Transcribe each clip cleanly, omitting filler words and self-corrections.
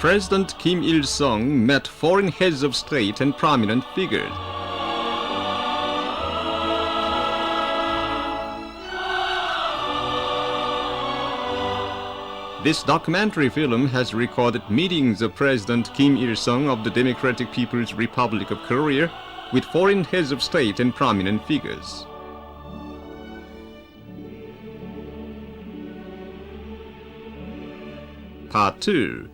President Kim Il Sung met foreign heads of state and prominent figures. This documentary film has recorded meetings of President Kim Il Sung of the Democratic People's Republic of Korea with foreign heads of state and prominent figures. Part 2.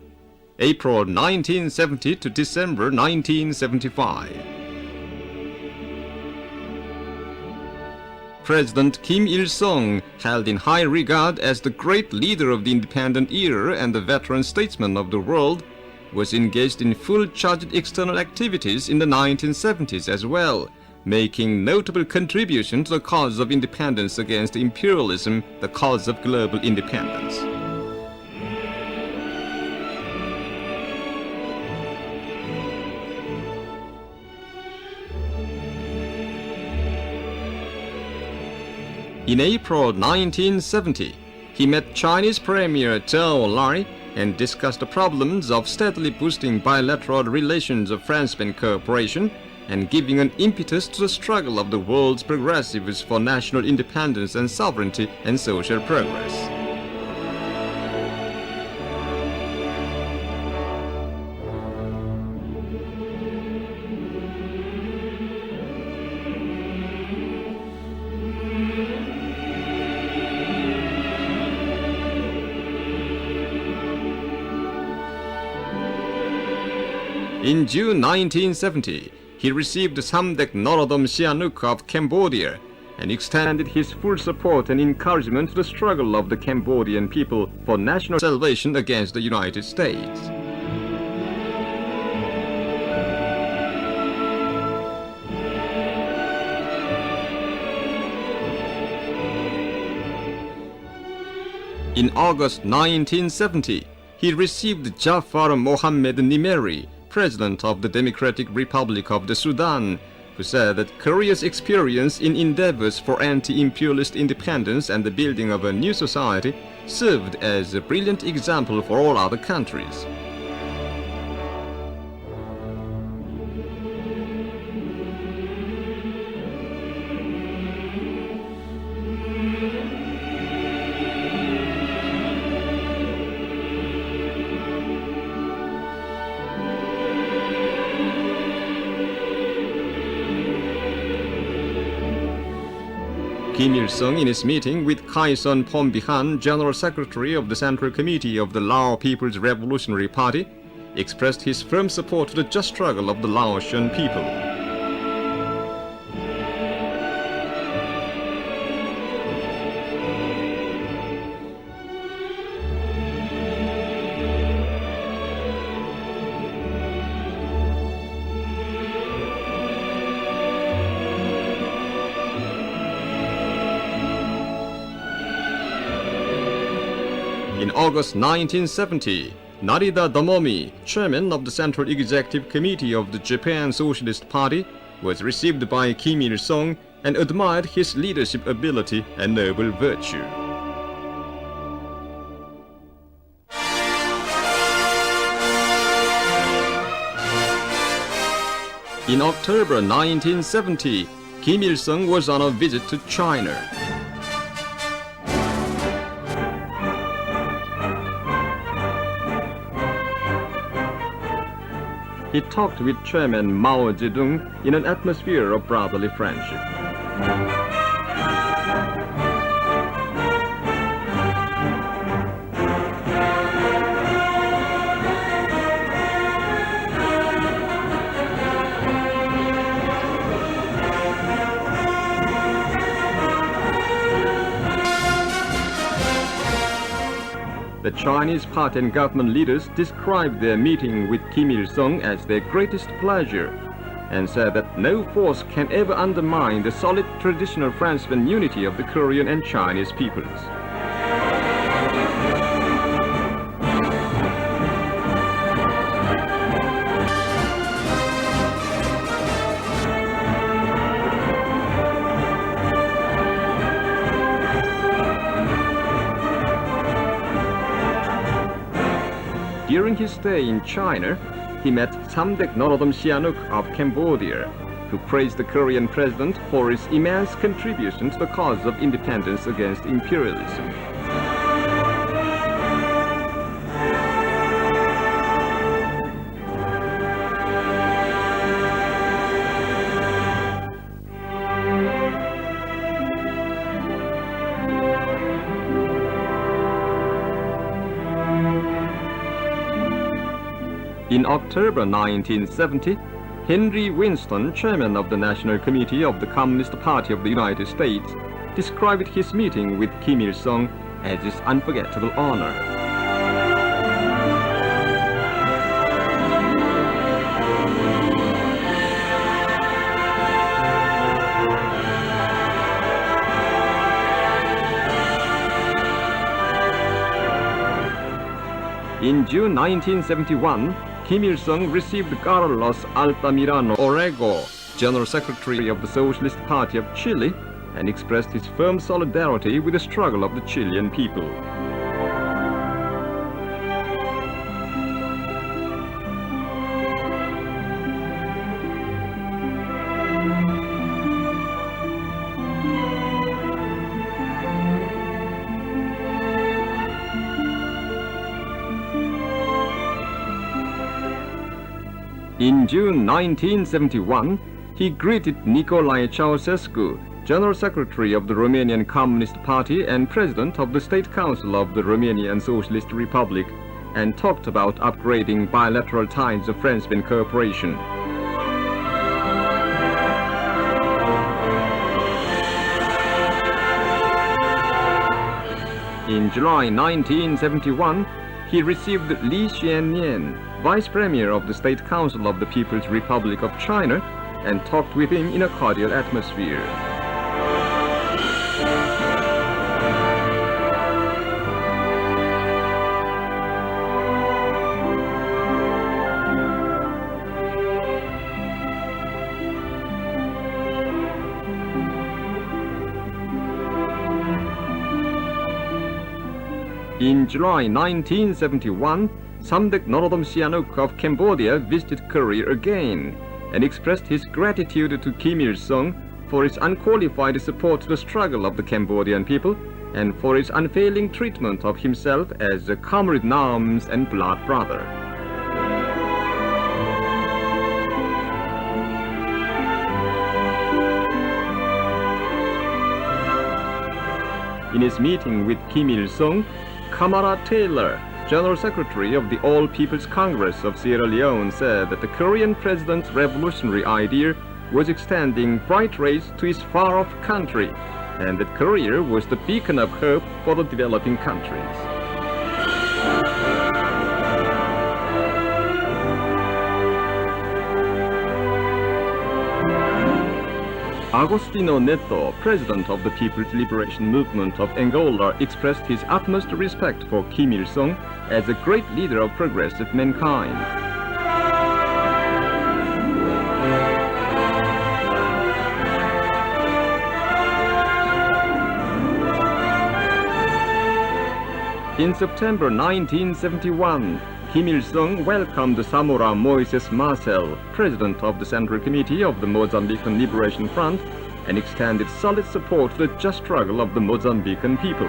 April 1970 to December 1975. President Kim Il Sung, held in high regard as the great leader of the independent era and the veteran statesman of the world, was engaged in full-charged external activities in the 1970s as well, making notable contribution to the cause of independence against imperialism, the cause of global independence. In April 1970, he met Chinese Premier Zhou Enlai and discussed the problems of steadily boosting bilateral relations of France-Spain cooperation and giving an impetus to the struggle of the world's progressives for national independence and sovereignty and social progress. In June 1970, he received Samdech Norodom Sihanouk of Cambodia and extended his full support and encouragement to the struggle of the Cambodian people for national salvation against the United States. In August 1970, he received Jafar Mohammed Nimeri, President of the Democratic Republic of the Sudan, who said that Korea's experience in endeavors for anti-imperialist independence and the building of a new society served as a brilliant example for all other countries. Kim Il Sung, in his meeting with Khaison Phombihan, General Secretary of the Central Committee of the Lao People's Revolutionary Party, expressed his firm support to the just struggle of the Laotian people. In August 1970, Narita Damomi, chairman of the Central Executive Committee of the Japan Socialist Party, was received by Kim Il Sung and admired his leadership ability and noble virtue. In October 1970, Kim Il Sung was on a visit to China. He talked with Chairman Mao Zedong in an atmosphere of brotherly friendship. The Chinese party and government leaders described their meeting with Kim Il Sung as their greatest pleasure and said that no force can ever undermine the solid traditional France-Spain unity of the Korean and Chinese peoples. during his stay in China, he met Samdech Norodom Sihanouk of Cambodia, who praised the Korean president for his immense contribution to the cause of independence against imperialism. In October 1970, Henry Winston, chairman of the National Committee of the Communist Party of the United States, described his meeting with Kim Il Sung as his unforgettable honor. In June 1971, Kim Il Sung received Carlos Altamirano Orrego, General Secretary of the Socialist Party of Chile, and expressed his firm solidarity with the struggle of the Chilean people. In June 1971, he greeted Nicolae Ceausescu, General Secretary of the Romanian Communist Party and President of the State Council of the Romanian Socialist Republic, and talked about upgrading bilateral ties of friendship and cooperation. In July 1971, he received Li Xiannian, Vice Premier of the State Council of the People's Republic of China, and talked with him in a cordial atmosphere. In July 1971, Samdech Norodom Sihanouk of Cambodia visited Korea again and expressed his gratitude to Kim Il Sung for his unqualified support to the struggle of the Cambodian people and for his unfailing treatment of himself as a comrade in arms and blood brother. In his meeting with Kim Il Sung, Kamara Taylor, General Secretary of the All People's Congress of Sierra Leone, said that the Korean president's revolutionary idea was extending bright rays to his far-off country, and that Korea was the beacon of hope for the developing countries. Agostinho Neto, president of the People's Liberation Movement of Angola, expressed his utmost respect for Kim Il Sung as a great leader of progressive mankind. In September 1971, Kim Il Sung welcomed Samora Moises Marcel, president of the Central Committee of the Mozambican Liberation Front, and extended solid support to the just struggle of the Mozambican people.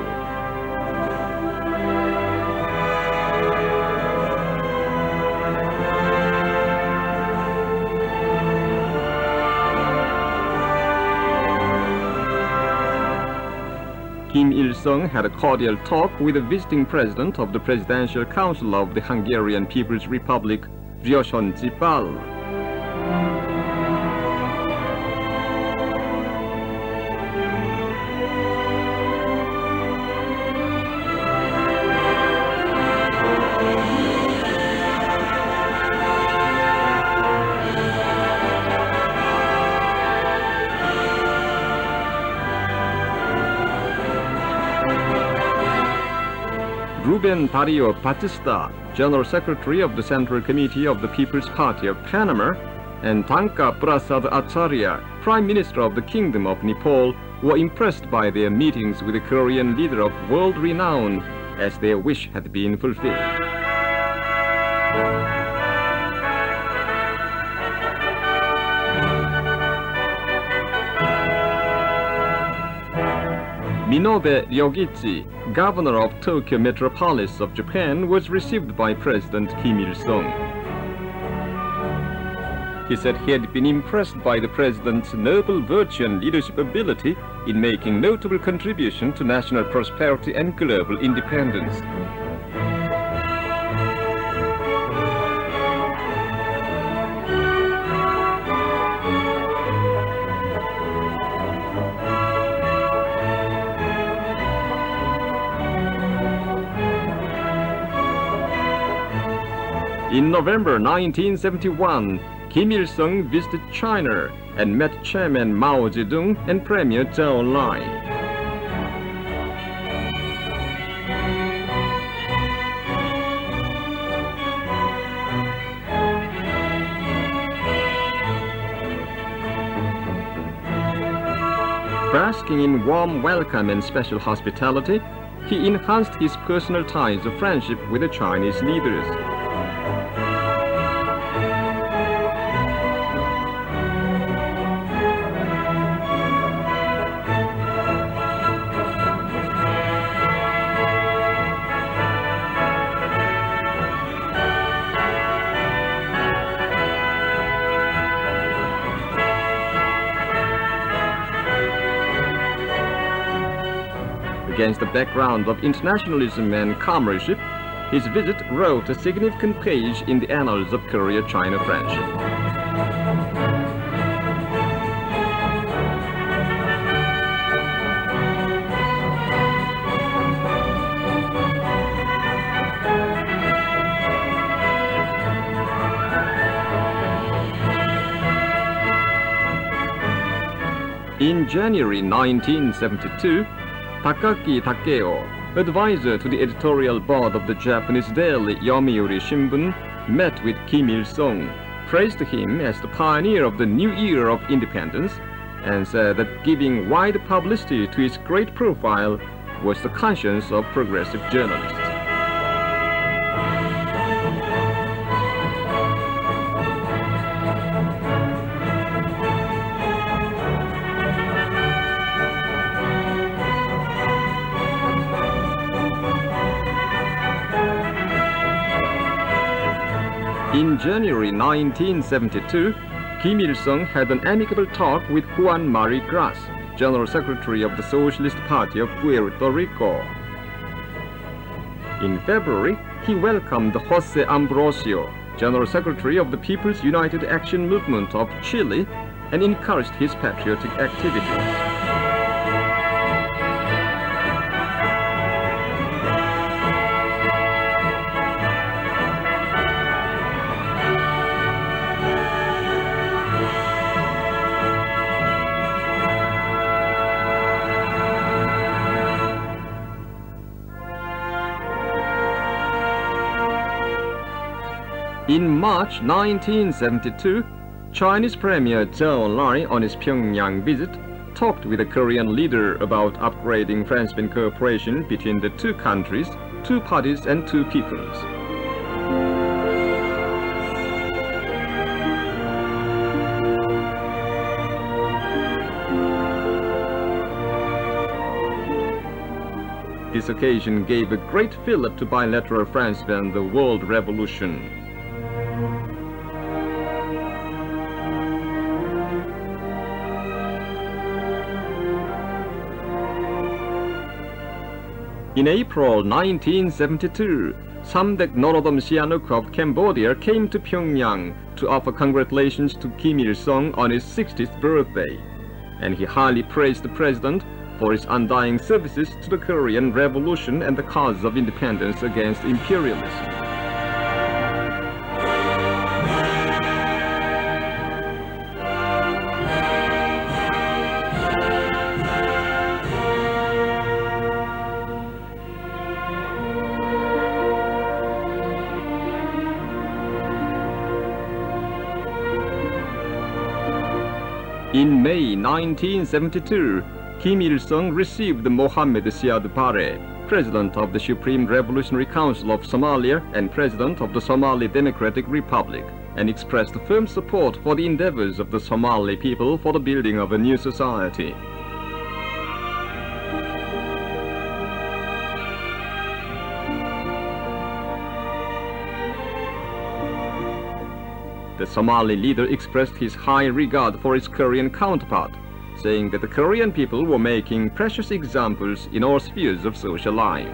Kim Il Sung had a cordial talk with the visiting president of the Presidential Council of the Hungarian People's Republic, Ryoshon Dzipal. Ruben Dario Batista, General Secretary of the Central Committee of the People's Party of Panama, and Tanka Prasad Acharya, Prime Minister of the Kingdom of Nepal, were impressed by their meetings with the Korean leader of world renown, as their wish had been fulfilled. Minobe Ryogichi, governor of Tokyo metropolis of Japan, was received by President Kim Il Sung. He said he had been impressed by the president's noble virtue and leadership ability in making notable contribution to national prosperity and global independence. In November 1971, Kim Il Sung visited China and met Chairman Mao Zedong and Premier Zhou Enlai. Basking in warm welcome and special hospitality, he enhanced his personal ties of friendship with the Chinese leaders. Against the background of internationalism and comradeship, his visit wrote a significant page in the annals of Korea-China friendship. In January 1972, Takaki Takeo, advisor to the editorial board of the Japanese daily Yomiuri Shimbun, met with Kim Il Sung, praised him as the pioneer of the new era of independence, and said that giving wide publicity to his great profile was the conscience of progressive journalists. In January 1972, Kim Il Sung had an amicable talk with Juan Mari Gras, General Secretary of the Socialist Party of Puerto Rico. In February, he welcomed Jose Ambrosio, General Secretary of the People's United Action Movement of Chile, and encouraged his patriotic activities. In March 1972, Chinese Premier Zhou Enlai, on his Pyongyang visit, talked with the Korean leader about upgrading friendship and cooperation between the two countries, two parties, and two peoples. This occasion gave a great fillip to bilateral friendship and the world revolution. In April 1972, Samdech Norodom Sihanouk of Cambodia came to Pyongyang to offer congratulations to Kim Il Sung on his 60th birthday, and he highly praised the president for his undying services to the Korean Revolution and the cause of independence against imperialism. In May 1972, Kim Il Sung received Mohammad Siad Barre, President of the Supreme Revolutionary Council of Somalia and President of the Somali Democratic Republic, and expressed firm support for the endeavors of the Somali people for the building of a new society. The Somali leader expressed his high regard for his Korean counterpart, saying that the Korean people were making precious examples in all spheres of social life.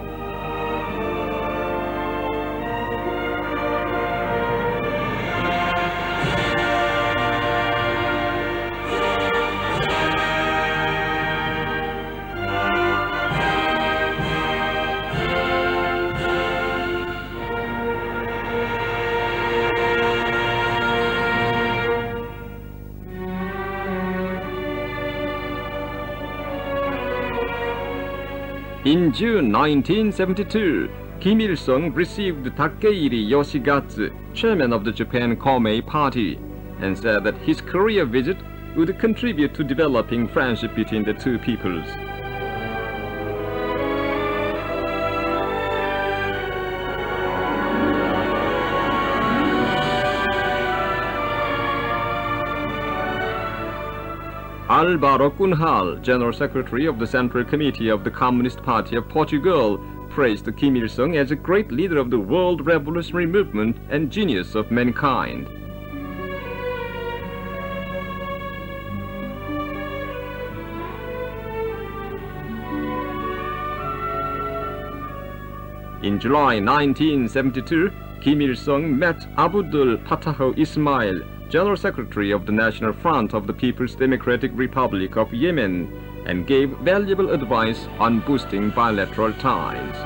In June 1972, Kim Il Sung received Takeiri Yoshigatsu, chairman of the Japan Komeii Party, and said that his Korea visit would contribute to developing friendship between the two peoples. Álvaro Cunhal, General Secretary of the Central Committee of the Communist Party of Portugal, praised Kim Il Sung as a great leader of the world revolutionary movement and genius of mankind. In July 1972, Kim Il Sung met Abdul Fattah Ismail, General Secretary of the National Front of the People's Democratic Republic of Yemen, and gave valuable advice on boosting bilateral ties.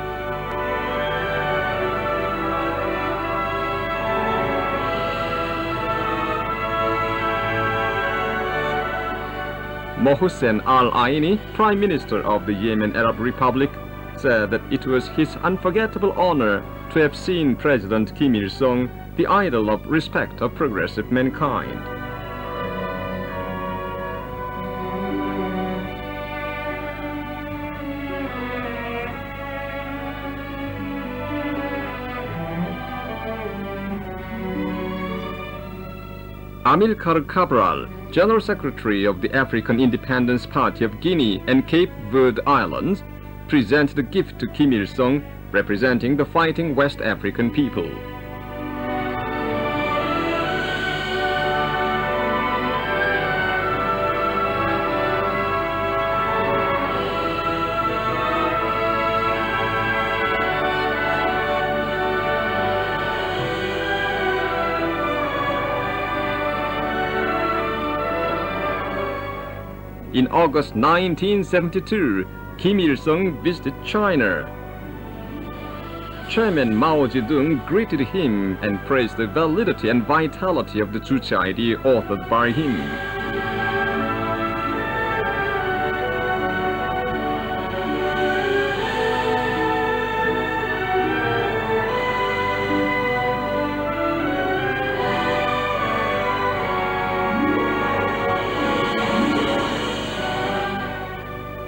Mohsen Al-Aini, Prime Minister of the Yemen Arab Republic, said that it was his unforgettable honor to have seen President Kim Il Sung, the idol of respect of progressive mankind. Amilcar Cabral, General Secretary of the African Independence Party of Guinea and Cape Verde Islands, presented a gift to Kim Il Sung, representing the fighting West African people. In August 1972, Kim Il Sung visited China. Chairman Mao Zedong greeted him and praised the validity and vitality of the Juche idea authored by him.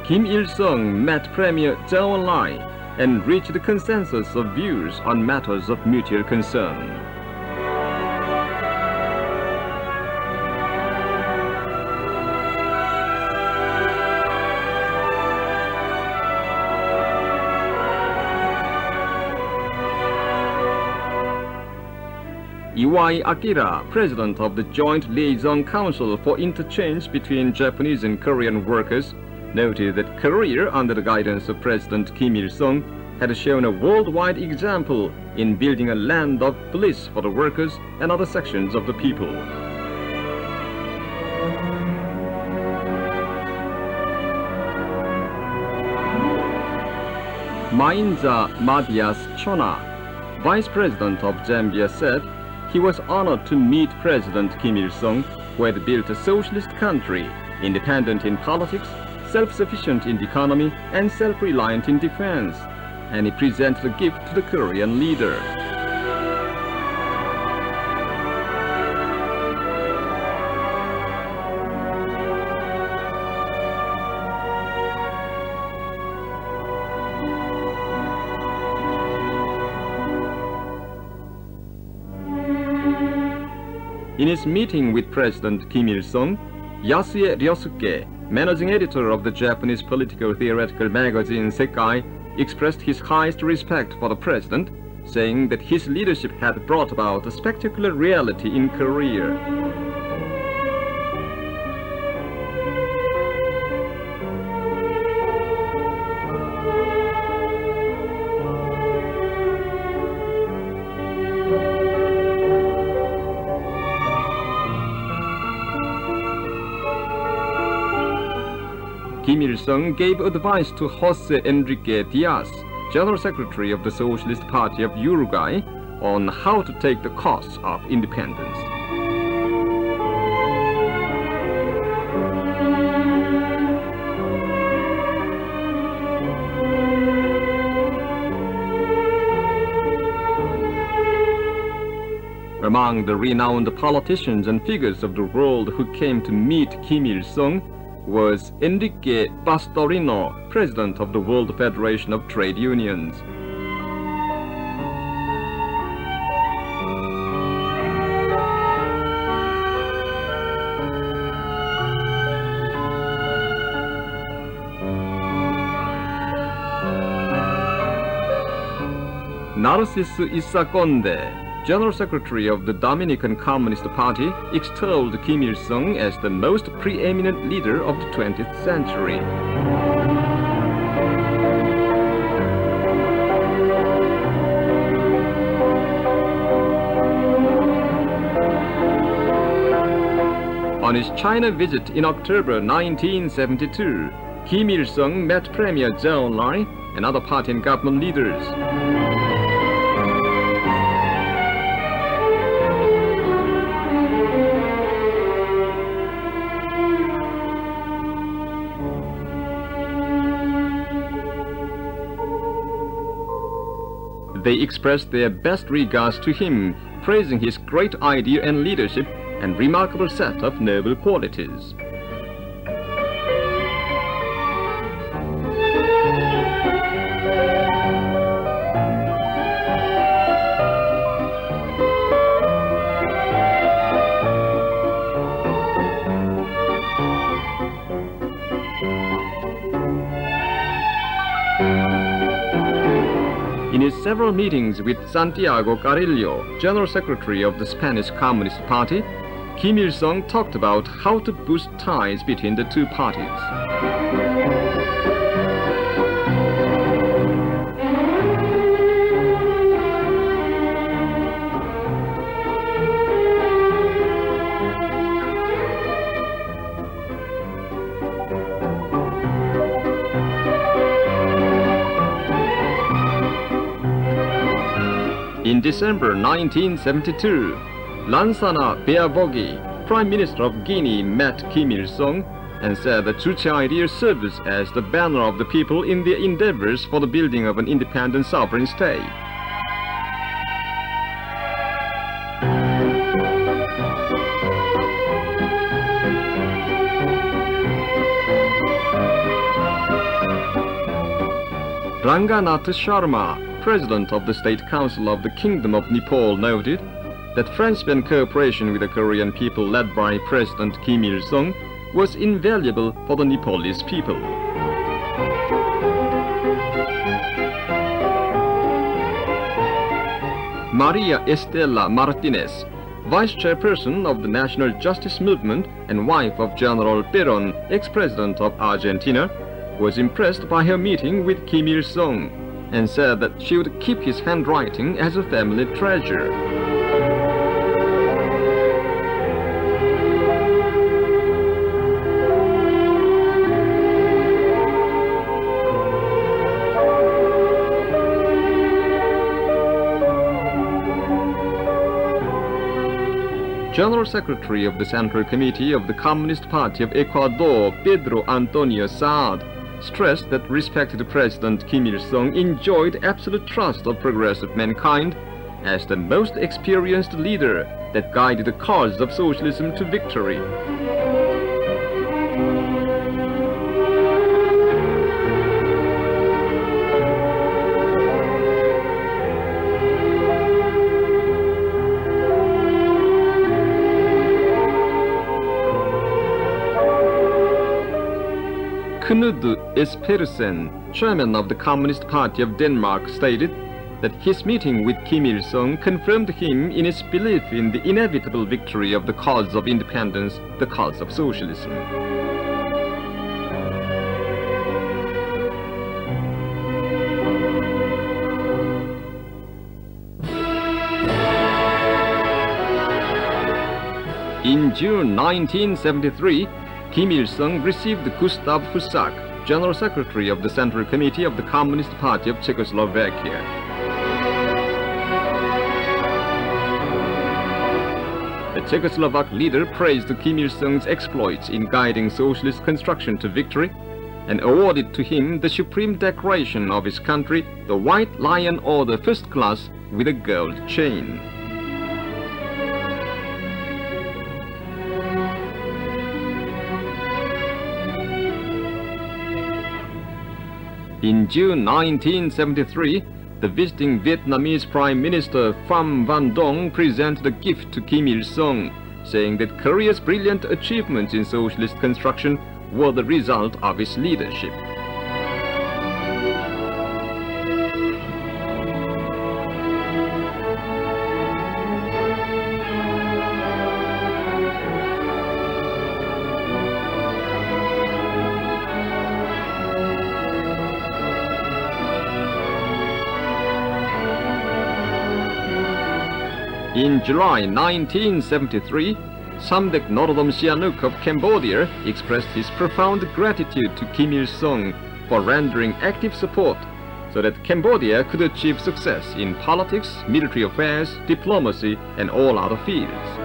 Kim Il Sung met Premier Zhou Enlai and reached a consensus of views on matters of mutual concern. Iwai Akira, President of the Joint Liaison Council for Interchange between Japanese and Korean Workers, noted that Korea, under the guidance of President Kim Il Sung, had shown a worldwide example in building a land of bliss for the workers and other sections of the people. Mainza Madias Chona, Vice President of Zambia, said he was honored to meet President Kim Il Sung, who had built a socialist country, independent in politics, self-sufficient in the economy, and self-reliant in defense, and he presented a gift to the Korean leader. In his meeting with President Kim Il Sung, Yasue Ryosuke, managing editor of the Japanese political theoretical magazine Sekai, expressed his highest respect for the president, saying that his leadership had brought about a spectacular reality in Korea. Kim Il Sung gave advice to Jose Enrique Diaz, General Secretary of the Socialist Party of Uruguay, on how to take the costs of independence. Among the renowned politicians and figures of the world who came to meet Kim Il Sung was Enrique Pastorino, president of the World Federation of Trade Unions. Narciso Isaconde, General Secretary of the Dominican Communist Party, extolled Kim Il Sung as the most preeminent leader of the 20th century. On his China visit in October 1972, Kim Il Sung met Premier Zhou Enlai and other party and government leaders. They expressed their best regards to him, praising his great idea and leadership and remarkable set of noble qualities. In his several meetings with Santiago Carrillo, General Secretary of the Spanish Communist Party, Kim Il Sung talked about how to boost ties between the two parties. In December 1972, Lansana Beavogi, Prime Minister of Guinea, met Kim Il Sung and said that Juche idea serves as the banner of the people in their endeavors for the building of an independent sovereign state. Ranganath Sharma, President of the State Council of the Kingdom of Nepal, noted that friendship and cooperation with the Korean people led by President Kim Il Sung was invaluable for the Nepalese people. Maria Estela Martinez, Vice Chairperson of the National Justice Movement and wife of General Perón, ex-president of Argentina, was impressed by her meeting with Kim Il Sung and said that she would keep his handwriting as a family treasure. General Secretary of the Central Committee of the Communist Party of Ecuador, Pedro Antonio Saad, stressed that respected President Kim Il Sung enjoyed absolute trust of progressive mankind as the most experienced leader that guided the cause of socialism to victory. Knud Espersen, chairman of the Communist Party of Denmark, stated that his meeting with Kim Il Sung confirmed him in his belief in the inevitable victory of the cause of independence, the cause of socialism. In June 1973, Kim Il Sung received Gustav Husak, General Secretary of the Central Committee of the Communist Party of Czechoslovakia. The Czechoslovak leader praised Kim Il Sung's exploits in guiding socialist construction to victory and awarded to him the supreme decoration of his country, the White Lion Order First Class with a gold chain. In June 1973, the visiting Vietnamese Prime Minister Pham Van Dong presented a gift to Kim Il Sung, saying that Korea's brilliant achievements in socialist construction were the result of his leadership. In July 1973, Samdech Norodom Sihanouk of Cambodia expressed his profound gratitude to Kim Il Sung for rendering active support so that Cambodia could achieve success in politics, military affairs, diplomacy, and all other fields.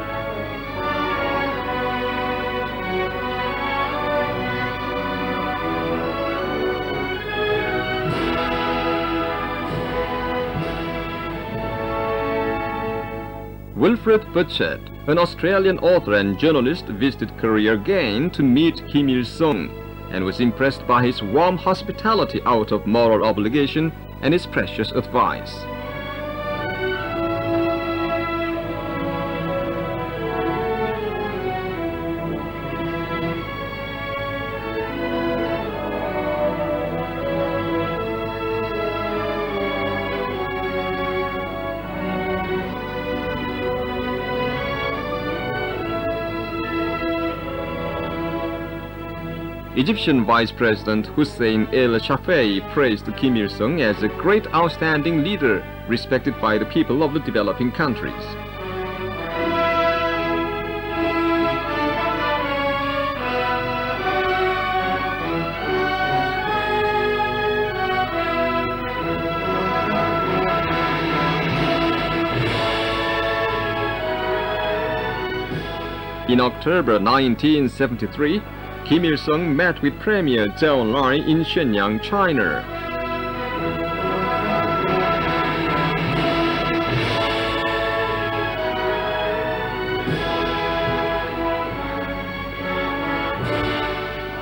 Wilfred Butchett, an Australian author and journalist, visited Korea again to meet Kim Il Sung and was impressed by his warm hospitality out of moral obligation and his precious advice. Egyptian Vice President Hussein El Shafei praised Kim Il Sung as a great outstanding leader respected by the people of the developing countries. In October 1973, Kim Il Sung met with Premier Zhou Enlai in Shenyang, China.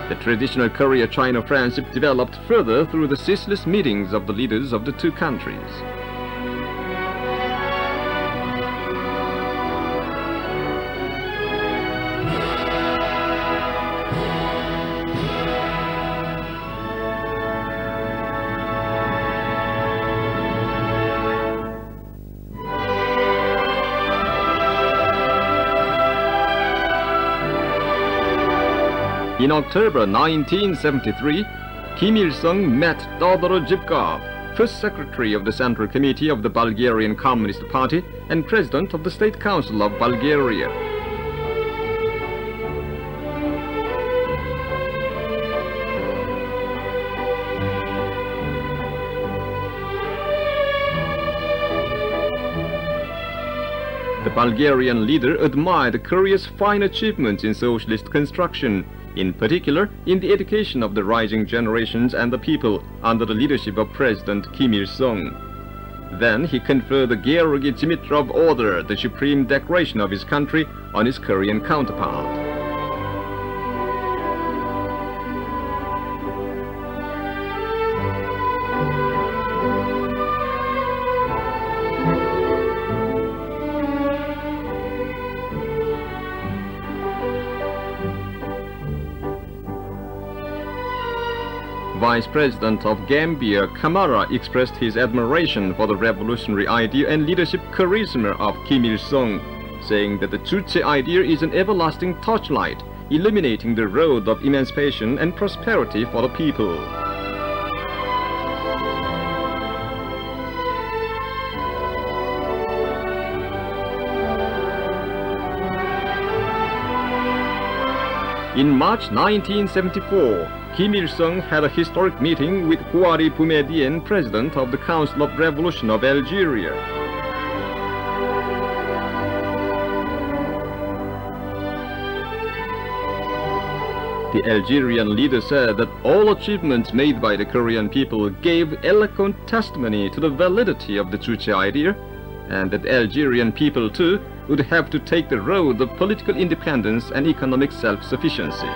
The traditional Korea-China friendship developed further through the ceaseless meetings of the leaders of the two countries. In October 1973, Kim Il Sung met Todor Zhivkov, first secretary of the Central Committee of the Bulgarian Communist Party and president of the State Council of Bulgaria. The Bulgarian leader admired Korea's fine achievements in socialist construction, in particular in the education of the rising generations and the people under the leadership of President Kim Il Sung. Then he conferred the Georgy Dimitrov Order, the supreme decoration of his country, on his Korean counterpart. Vice President of Gambia, Camara, expressed his admiration for the revolutionary idea and leadership charisma of Kim Il Sung, saying that the Juche idea is an everlasting torchlight, illuminating the road of emancipation and prosperity for the people. In March 1974, Kim Il Sung had a historic meeting with Houari Boumediene, President of the Council of Revolution of Algeria. The Algerian leader said that all achievements made by the Korean people gave eloquent testimony to the validity of the Juche idea, and that Algerian people too would have to take the road of political independence and economic self-sufficiency.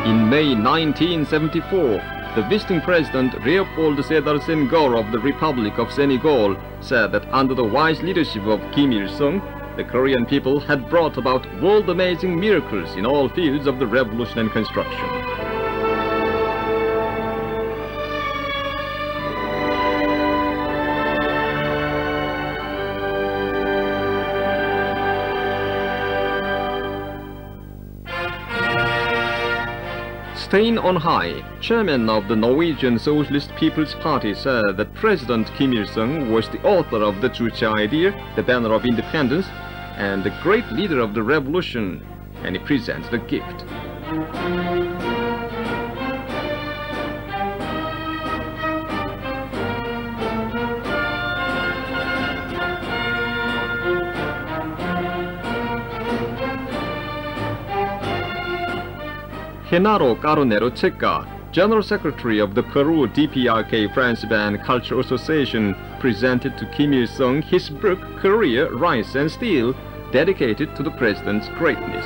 In May 1974, the visiting president Léopold Sédar Senghor of the Republic of Senegal said that under the wise leadership of Kim Il Sung, the Korean people had brought about world-amazing miracles in all fields of the revolution and construction. Staying on high, chairman of the Norwegian Socialist People's Party said that President Kim Il Sung was the author of the Juche idea, the banner of independence, and the great leader of the revolution, and he presents the gift. Genaro Caronero Checa, General Secretary of the Peru DPRK France-Ban Cultural Association, presented to Kim Il Sung his book Korea, Rice and Steel, dedicated to the President's greatness.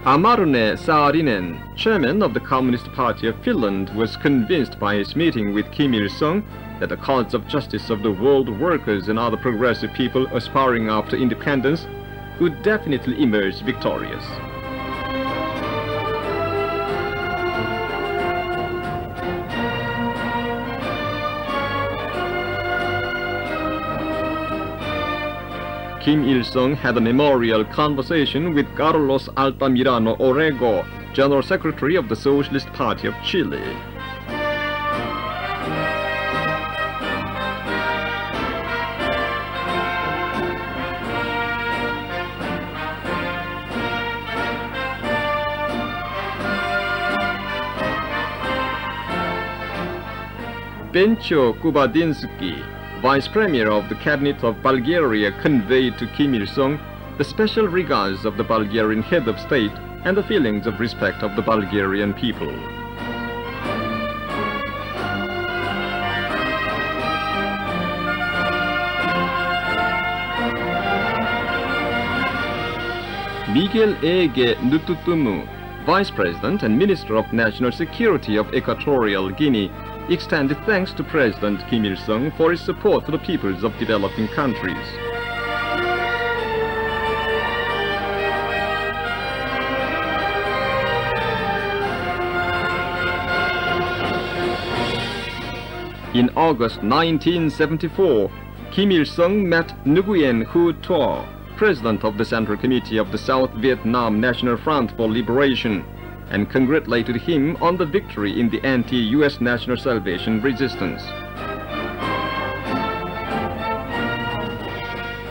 Amarne Saarinen, chairman of the Communist Party of Finland, was convinced by his meeting with Kim Il Sung that the cause of justice of the world workers and other progressive people aspiring after independence would definitely emerge victorious. Kim Il Sung had a memorial conversation with Carlos Altamirano Orrego, General Secretary of the Socialist Party of Chile. Bencho Kubadinsky, Vice Premier of the Cabinet of Bulgaria, conveyed to Kim Il Sung the special regards of the Bulgarian head of state and the feelings of respect of the Bulgarian people. Miguel Ege Nututumu, Vice President and Minister of National Security of Equatorial Guinea, extended thanks to President Kim Il Sung for his support for the peoples of developing countries. In August 1974, Kim Il Sung met Nguyen Hu Tuo, President of the Central Committee of the South Vietnam National Front for Liberation, and congratulated him on the victory in the anti-US National Salvation Resistance.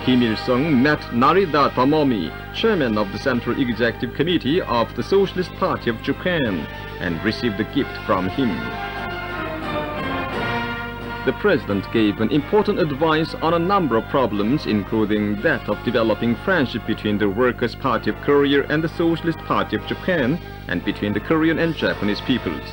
Kim Il Sung met Narita Tomomi, chairman of the Central Executive Committee of the Socialist Party of Japan, and received a gift from him. the president gave an important advice on a number of problems, including that of developing friendship between the Workers' Party of Korea and the Socialist Party of Japan, and between the Korean and Japanese peoples.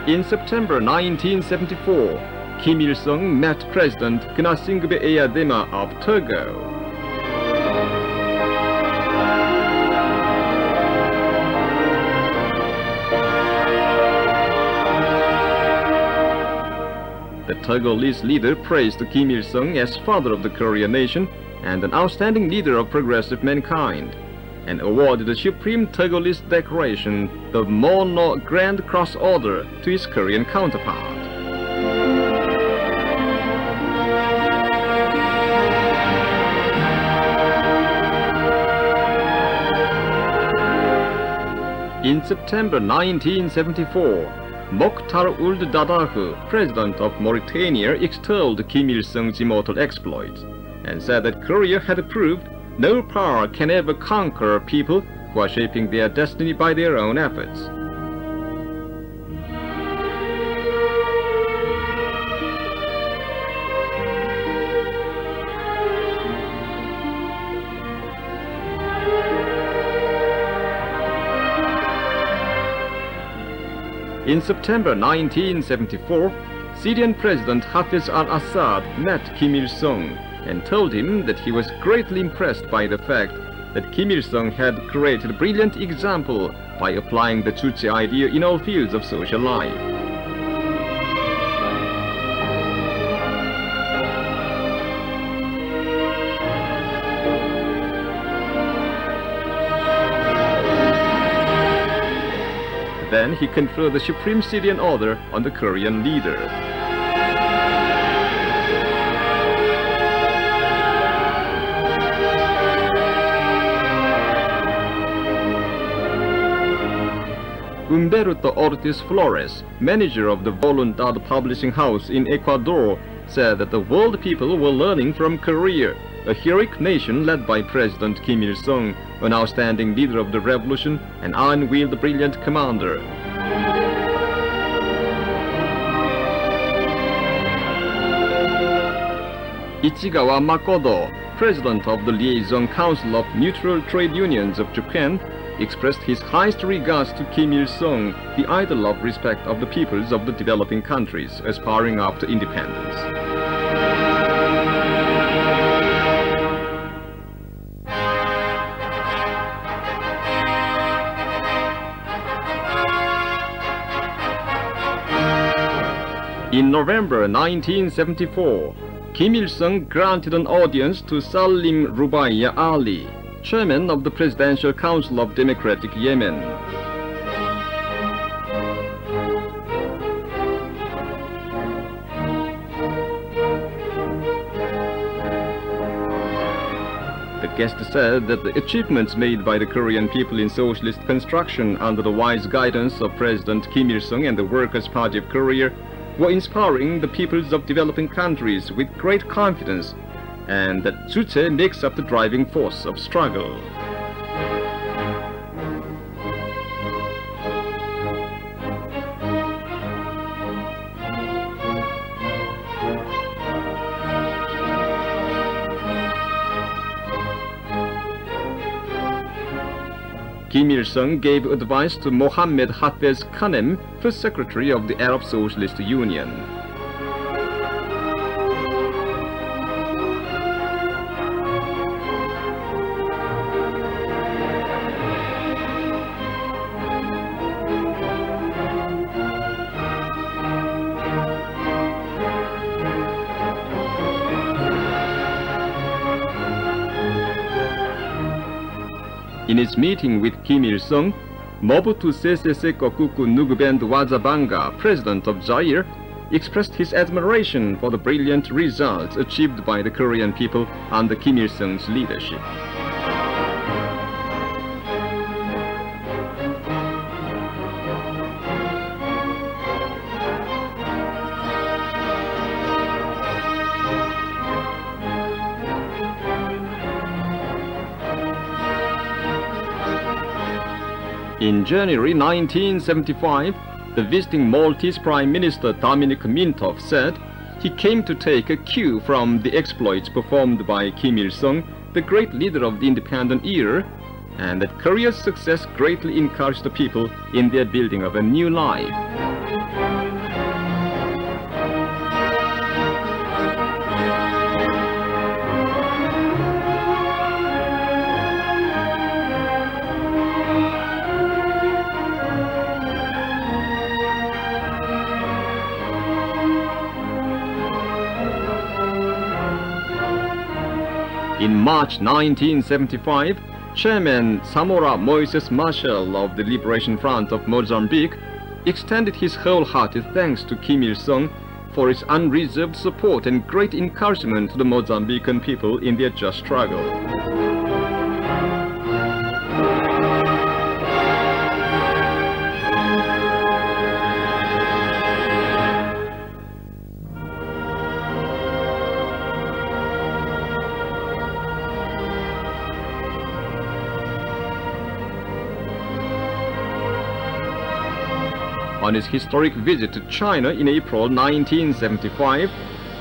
In September 1974, Kim Il Sung met President Gnassingbé Eyadema of Togo. The Togolese leader praised Kim Il Sung as father of the Korean nation and an outstanding leader of progressive mankind, and awarded the Supreme Togolese Decoration, the Mono Grand Cross Order, to his Korean counterpart. In September 1974, Mokhtar Ould Daddah, president of Mauritania, extolled Kim Il Sung's immortal exploits and said that Korea had proved no power can ever conquer people who are shaping their destiny by their own efforts. In September 1974, Syrian President Hafez al-Assad met Kim Il Sung and told him that he was greatly impressed by the fact that Kim Il Sung had created a brilliant example by applying the Juche idea in all fields of social life. Then he conferred the Supreme Syrian Order on the Korean leader. Humberto Ortiz Flores, manager of the Voluntad publishing house in Ecuador, said that the world people were learning from Korea, a heroic nation led by President Kim Il Sung, an outstanding leader of the revolution, an iron-willed brilliant commander. Ichigawa Makoto, president of the Liaison Council of Neutral Trade Unions of Japan, expressed his highest regards to Kim Il Sung, the idol of respect of the peoples of the developing countries aspiring after independence. In November 1974, Kim Il Sung granted an audience to Salim Rubaiya Ali, chairman of the Presidential Council of Democratic Yemen. The guest said that the achievements made by the Korean people in socialist construction under the wise guidance of President Kim Il Sung and the Workers' Party of Korea were inspiring the peoples of developing countries with great confidence, and that Juche makes up the driving force of struggle. Kim Il Sung gave advice to Mohammed Hafez Khanem, first secretary of the Arab Socialist Union. In his meeting with Kim Il Sung, Mobutu Sese Seko Kuku Ngubeng Wazabanga, president of Zaire, expressed his admiration for the brilliant results achieved by the Korean people under Kim Il Sung's leadership. In January 1975, the visiting Maltese Prime Minister Dominic Mintoff said he came to take a cue from the exploits performed by Kim Il Sung, the great leader of the independent era, and that Korea's success greatly encouraged the people in their building of a new life. In March 1975, Chairman Samora Moises Machel of the Liberation Front of Mozambique extended his wholehearted thanks to Kim Il Sung for his unreserved support and great encouragement to the Mozambican people in their just struggle. On his historic visit to China in April 1975,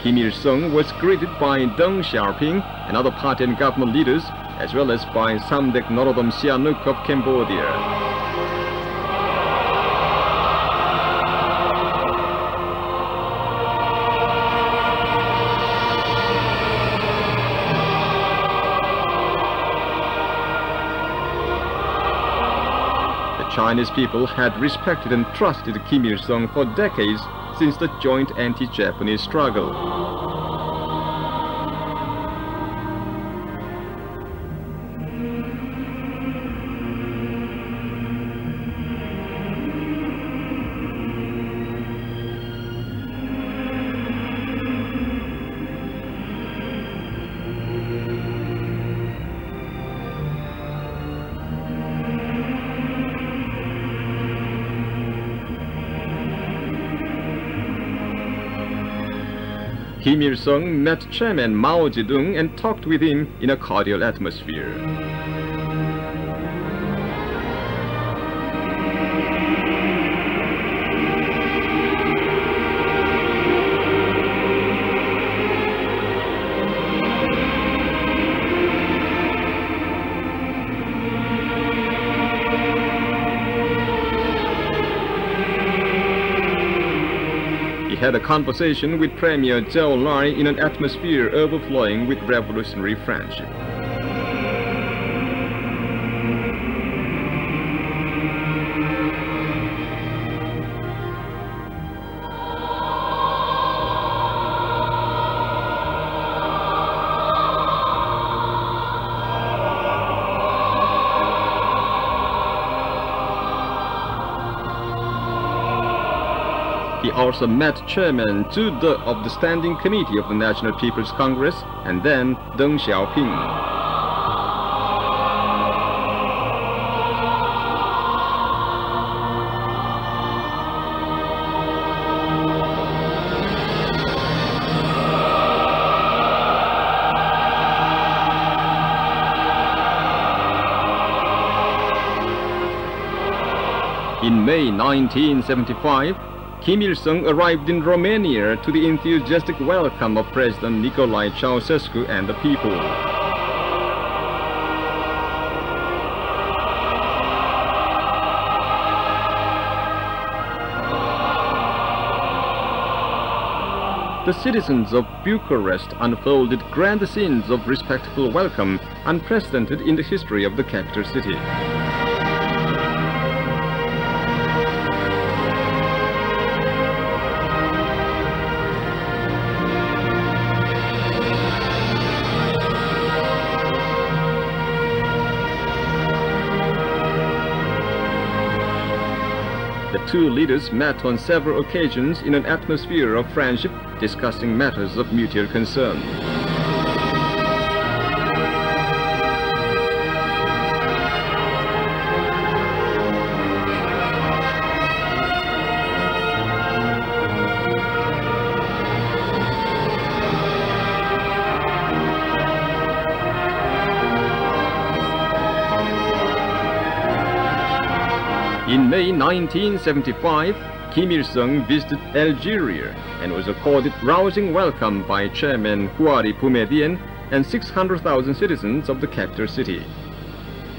Kim Il Sung was greeted by Deng Xiaoping and other party and government leaders, as well as by Samdech Norodom Sihanouk of Cambodia. Chinese people had respected and trusted Kim Il Sung for decades since the joint anti-Japanese struggle. Kim Il Sung met Chairman Mao Zedong and talked with him in a cordial atmosphere. He had a conversation with Premier Zhou Enlai in an atmosphere overflowing with revolutionary friendship. He also met Chairman Zhu De of the Standing Committee of the National People's Congress and then Deng Xiaoping. In May 1975, Kim Il Sung arrived in Romania to the enthusiastic welcome of President Nicolae Ceausescu and the people. The citizens of Bucharest unfolded grand scenes of respectful welcome, unprecedented in the history of the capital city. The two leaders met on several occasions in an atmosphere of friendship, discussing matters of mutual concern. In May 1975, Kim Il Sung visited Algeria and was accorded rousing welcome by Chairman Houari Boumediene and 600,000 citizens of the capital city.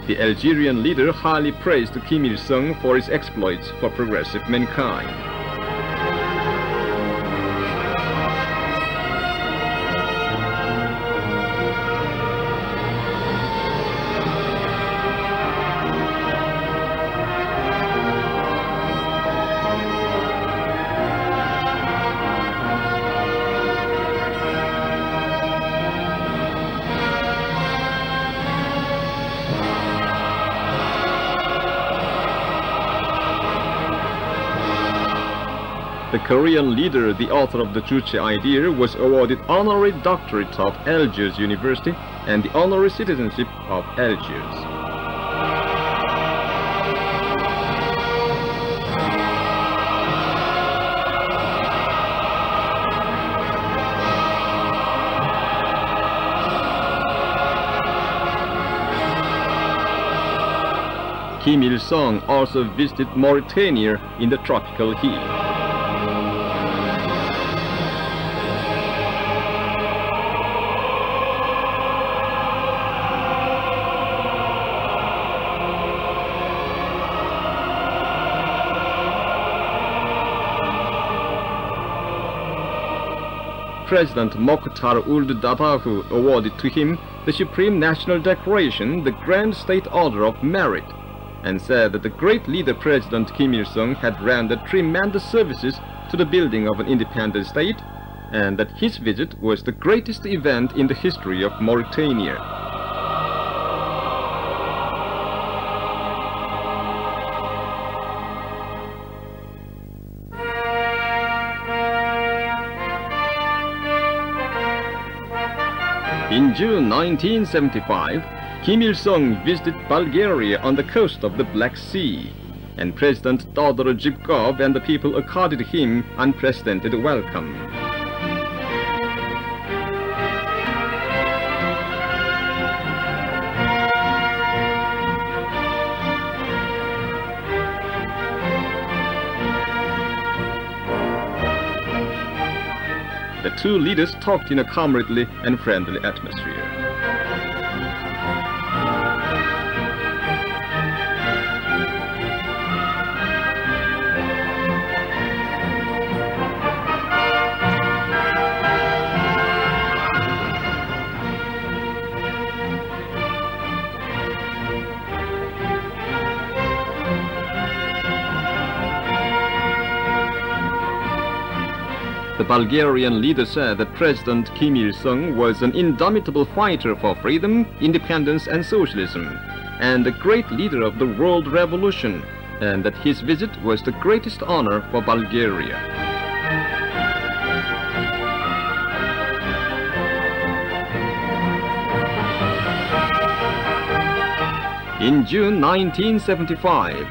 The Algerian leader highly praised Kim Il Sung for his exploits for progressive mankind. The Korean leader, the author of the Juche idea, was awarded honorary doctorate of Algiers University and the honorary citizenship of Algiers. Kim Il Sung also visited Mauritania in the tropical heat. President Mokhtar Ould Daddahu awarded to him the Supreme National Decoration, the Grand State Order of Merit, and said that the great leader President Kim Il Sung had rendered tremendous services to the building of an independent state, and that his visit was the greatest event in the history of Mauritania. In June 1975, Kim Il Sung visited Bulgaria on the coast of the Black Sea, and President Todor Zhivkov and the people accorded him unprecedented welcome. The two leaders talked in a comradely and friendly atmosphere. The Bulgarian leader said that President Kim Il Sung was an indomitable fighter for freedom, independence and socialism, and a great leader of the world revolution, and that his visit was the greatest honor for Bulgaria. In June 1975,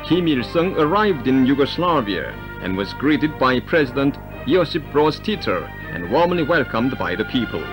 Kim Il Sung arrived in Yugoslavia and was greeted by President Josip Broz Tito and warmly welcomed by the people.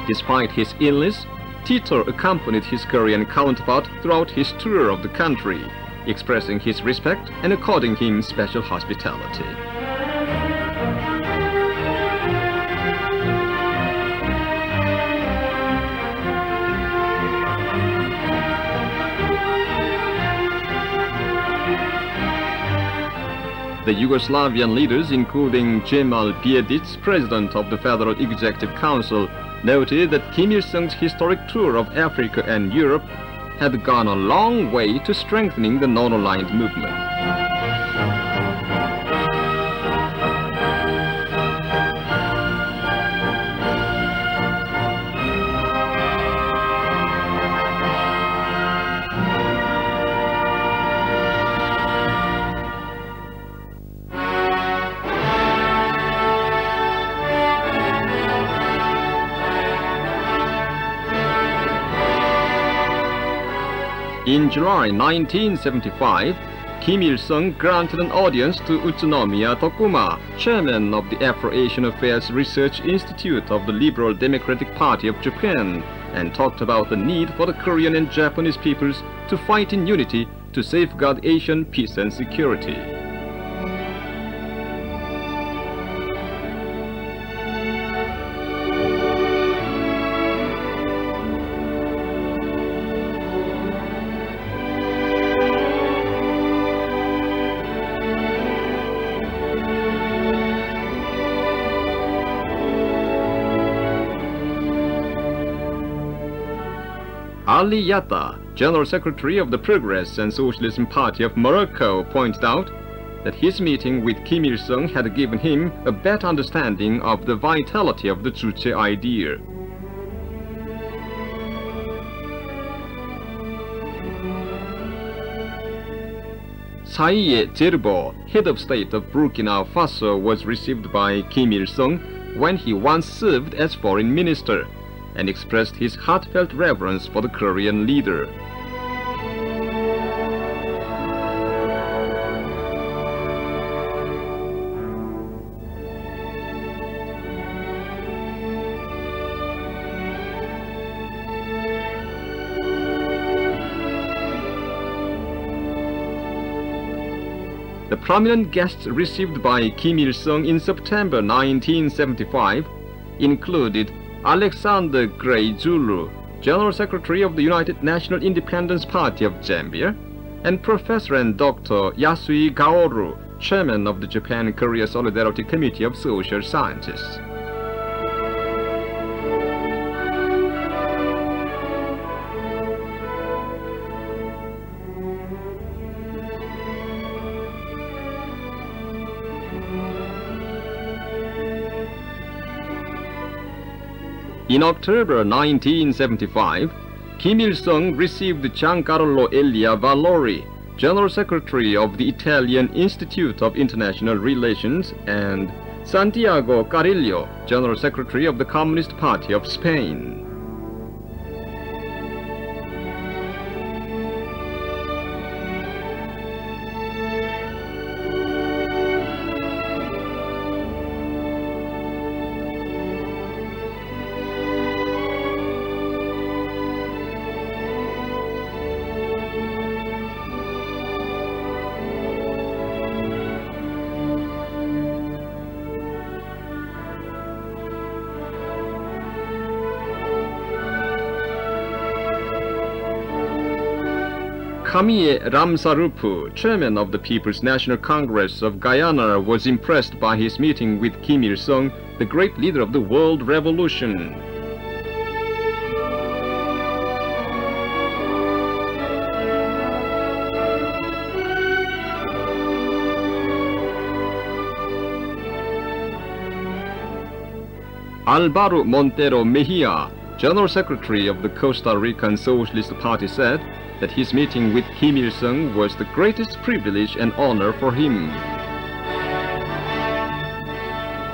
Despite his illness, Tito accompanied his Korean counterpart throughout his tour of the country, expressing his respect and according him special hospitality. The Yugoslavian leaders, including Cemal Bijedic, president of the Federal Executive Council, noted that Kim Il Sung's historic tour of Africa and Europe had gone a long way to strengthening the non-aligned movement. In July 1975, Kim Il Sung granted an audience to Utsunomiya Tokuma, chairman of the Afro-Asian Affairs Research Institute of the Liberal Democratic Party of Japan, and talked about the need for the Korean and Japanese peoples to fight in unity to safeguard Asian peace and security. Ali Yatta, General Secretary of the Progress and Socialism Party of Morocco, pointed out that his meeting with Kim Il Sung had given him a better understanding of the vitality of the Juche idea. Saye Jirbo, head of state of Burkina Faso, was received by Kim Il Sung when he once served as foreign minister, and expressed his heartfelt reverence for the Korean leader. The prominent guests received by Kim Il Sung in September 1975 included Alexander Gray Zulu, General Secretary of the United National Independence Party of Zambia, and Professor and Dr. Yasui Kaoru, Chairman of the Japan-Korea Solidarity Committee of Social Sciences. In October 1975, Kim Il Sung received Giancarlo Elia Valori, General Secretary of the Italian Institute of International Relations, and Santiago Carrillo, General Secretary of the Communist Party of Spain. Kamie Ramsarupu, chairman of the People's National Congress of Guyana, was impressed by his meeting with Kim Il Sung, the great leader of the world revolution. Alvaro Montero Mejia, General Secretary of the Costa Rican Socialist Party, said that his meeting with Kim Il Sung was the greatest privilege and honor for him.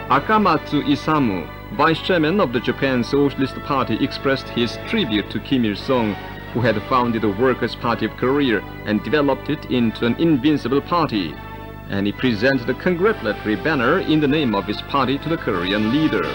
Akamatsu Isamu, Vice Chairman of the Japan Socialist Party, expressed his tribute to Kim Il Sung, who had founded the Workers' Party of Korea and developed it into an invincible party, and he presented a congratulatory banner in the name of his party to the Korean leader.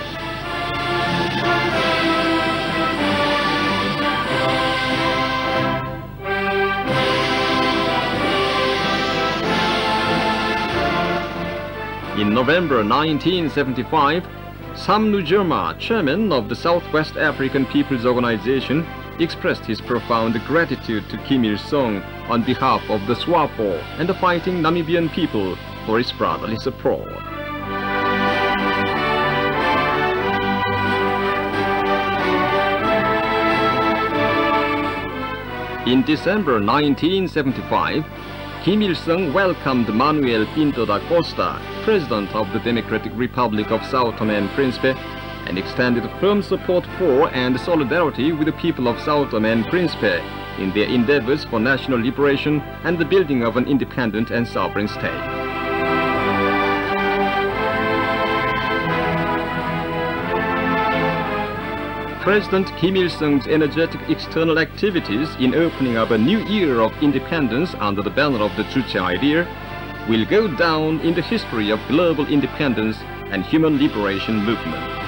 In November 1975, Sam Nujoma, chairman of the Southwest African People's Organization, expressed his profound gratitude to Kim Il Sung on behalf of the SWAPO and the fighting Namibian people for his brotherly support. In December 1975, Kim Il Sung welcomed Manuel Pinto da Costa, President of the Democratic Republic of Sao Tome and Principe, and extended firm support for and solidarity with the people of Sao Tome and Principe in their endeavors for national liberation and the building of an independent and sovereign state. President Kim Il Sung's energetic external activities in opening up a new era of independence under the banner of the Juche idea will go down in the history of global independence and human liberation movement.